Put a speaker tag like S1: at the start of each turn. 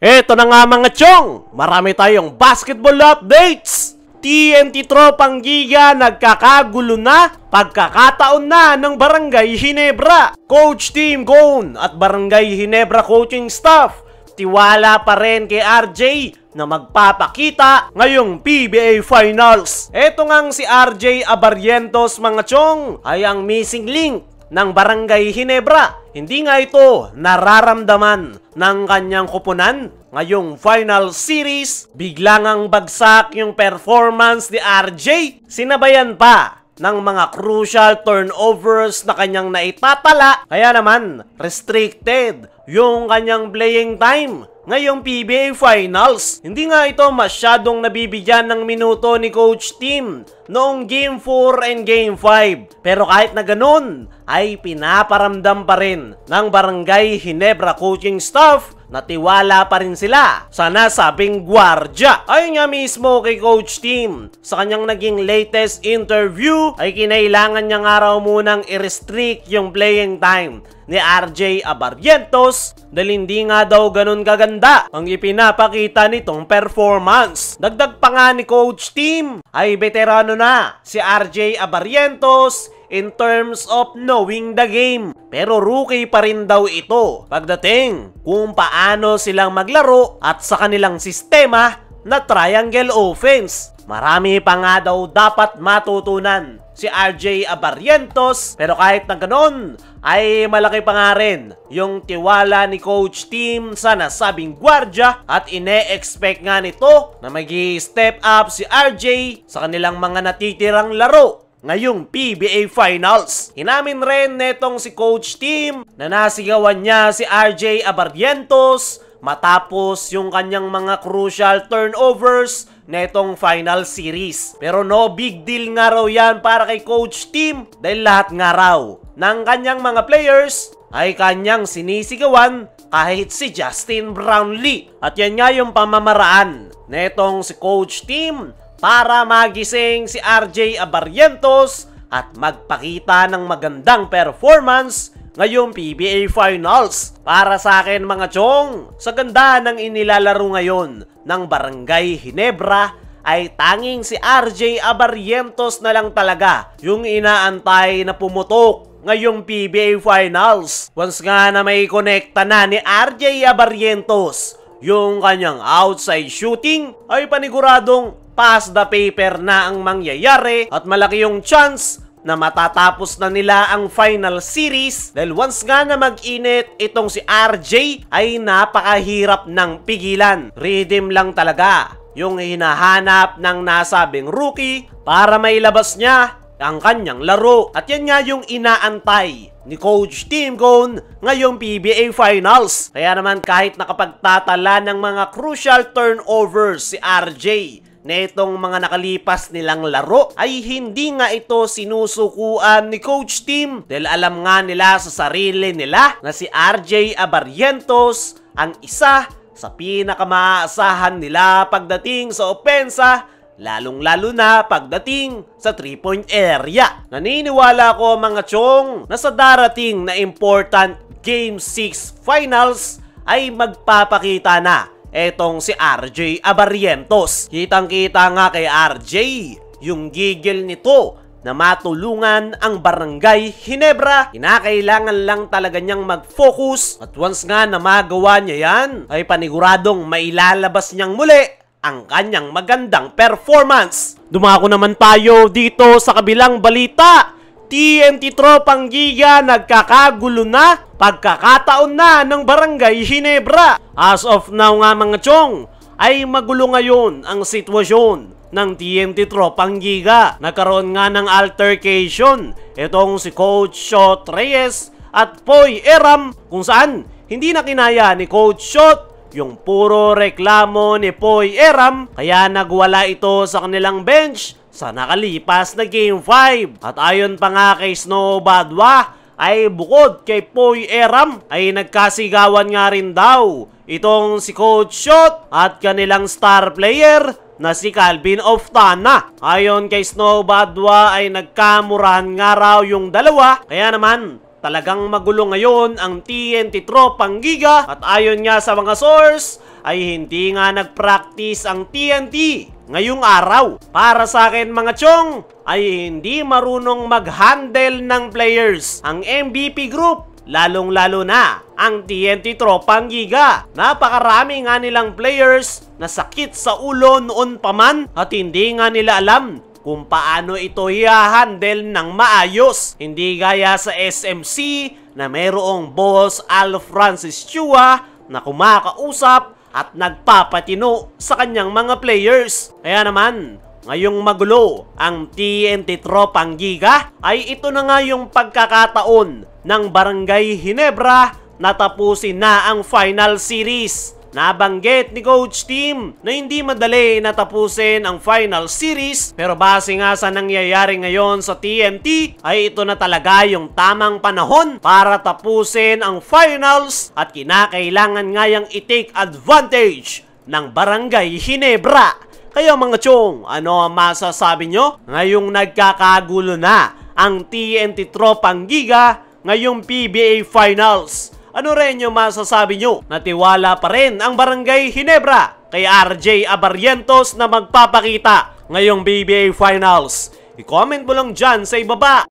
S1: Eto na nga mga chong, marami tayong basketball updates. TNT Tropang Giga nagkakagulo na, pagkakataon na ng Barangay Ginebra. Coach Team Gone at Barangay Ginebra coaching staff, tiwala pa rin kay RJ na magpapakita ngayong PBA Finals. Eto ngang si RJ Abarrientos mga chong ay ang missing link ng Barangay Ginebra. Hindi nga ito nararamdaman ng kanyang koponan ngayong final series. Bigla ngang bagsak yung performance ni RJ. Sinabayan pa ng mga crucial turnovers na kanyang naitatala. Kaya naman, restricted yung kanyang playing time ngayong PBA Finals. Hindi nga ito masyadong nabibigyan ng minuto ni Coach Tim noong Game 4 and Game 5. Pero kahit na ganun, ay pinaparamdam pa rin ng Barangay Ginebra coaching staff na tiwala pa rin sila sa nasabing gwardya. Ayon nga mismo kay Coach Tim, sa kanyang naging latest interview ay kinailangan niya nga raw munang i-restrict yung playing time ni RJ Abarrientos dahil hindi nga daw ganun kaganda ang ipinapakita nitong performance. Dagdag pa nga ni Coach Tim ay veterano na si RJ Abarrientos in terms of knowing the game. Pero rookie pa rin daw ito pagdating kung paano silang maglaro at sa kanilang sistema na triangle offense. Marami pa nga daw dapat matutunan si RJ Abarrientos, pero kahit na ganon ay malaki pa nga rin yung tiwala ni Coach Tim sa nasabing gwardya at ine-expect nga nito na mag-step up si RJ sa kanilang mga natitirang laro ngayong PBA Finals. Inamin rin netong si Coach Tim na nasigawan niya si RJ Abarrientos matapos yung kanyang mga crucial turnovers netong final series. Pero no big deal nga raw yan para kay Coach Tim dahil lahat nga raw ng kanyang mga players ay kanyang sinisigawan kahit si Justin Brownlee. At yan nga yung pamamaraan netong si Coach Tim para magising si RJ Abarrientos at magpakita ng magandang performance ngayong PBA Finals. Para sa akin mga chong, sa ganda ng inilalaro ngayon ng Barangay Ginebra ay tanging si RJ Abarrientos na lang talaga yung inaantay na pumutok ngayong PBA Finals. Once nga na may konekta na ni RJ Abarrientos yung kanyang outside shooting ay paniguradong pass the paper na ang mangyayari at malaki yung chance na matatapos na nila ang final series dahil once nga na mag-init itong si RJ ay napakahirap ng pigilan. Rhythm lang talaga yung hinahanap ng nasabing rookie para mailabas niya ang kanyang laro. At yan nga yung inaantay ni Coach Tim Gone ngayong PBA Finals. Kaya naman kahit nakapagtatala ng mga crucial turnovers si RJ netong mga nakalipas nilang laro ay hindi nga ito sinusukuan ni Coach Tim dahil alam nga nila sa sarili nila na si RJ Abarrientos ang isa sa pinakamaasahan nila pagdating sa opensa, lalong-lalo na pagdating sa 3-point area. Naniniwala ko mga chong na sa darating na important Game 6 Finals ay magpapakita na etong si RJ Abarrientos. Kitang-kita nga kay RJ yung gigil nito na matulungan ang Barangay Ginebra. Kinakailangan lang talaga niyang mag-focus at once nga na magawa niya yan ay paniguradong mailalabas niyang muli ang kanyang magandang performance. Dumako naman tayo dito sa kabilang balita. TNT Tropang Giga nagkakagulo na, pagkakataon na ng Barangay Ginebra. As of now nga mga chong, ay magulo ngayon ang sitwasyon ng TNT Tropang Giga. Nagkaroon nga ng altercation itong si Coach Shot Reyes at Poy Eram kung saan hindi na kinaya ni Coach Shot yung puro reklamo ni Poy Eram kaya nagwala ito sa kanilang bench sa nakalipas na Game 5. At ayon pa nga kay Snow Badwa ay bukod kay Poy Eram ay nagkasigawan nga rin daw itong si Coach Shot at kanilang star player na si Calvin Oftana. Ayon kay Snow Badwa ay nagkamurahan nga raw yung dalawa kaya naman talagang magulo ngayon ang TNT Tropang Giga at ayon nga sa mga source ay hindi nga nag-practice ang TNT ngayong araw. Para sa akin mga chong, ay hindi marunong mag-handle ng players ang MVP group, lalong-lalo na ang TNT Tropang Giga. Napakarami nga nilang players na sakit sa ulo noon pa man at hindi nga nila alam kung paano ito i-handle ng maayos. Hindi gaya sa SMC na mayroong boss Al Francis Chua na kumakausap at nagpapatino sa kanyang mga players. Kaya naman, ngayong magulo ang TNT Tropang Giga, ay ito na nga yung pagkakataon ng Barangay Ginebra na tapusin na ang final series. Nabanggit ni Coach Tim na hindi madali natapusin ang final series, pero base nga sa nangyayari ngayon sa TNT ay ito na talaga yung tamang panahon para tapusin ang finals at kinakailangan nga yung i-take advantage ng Barangay Ginebra. Kaya mga chong, ano ang masasabi nyo? Ngayong nagkakagulo na ang TNT Tropang Giga ngayong PBA Finals. Ano rin yung masasabi nyo? Natiwala pa rin ang Barangay Ginebra kay RJ Abarrientos na magpapakita ngayong PBA Finals? I-comment mo lang dyan sa ibaba.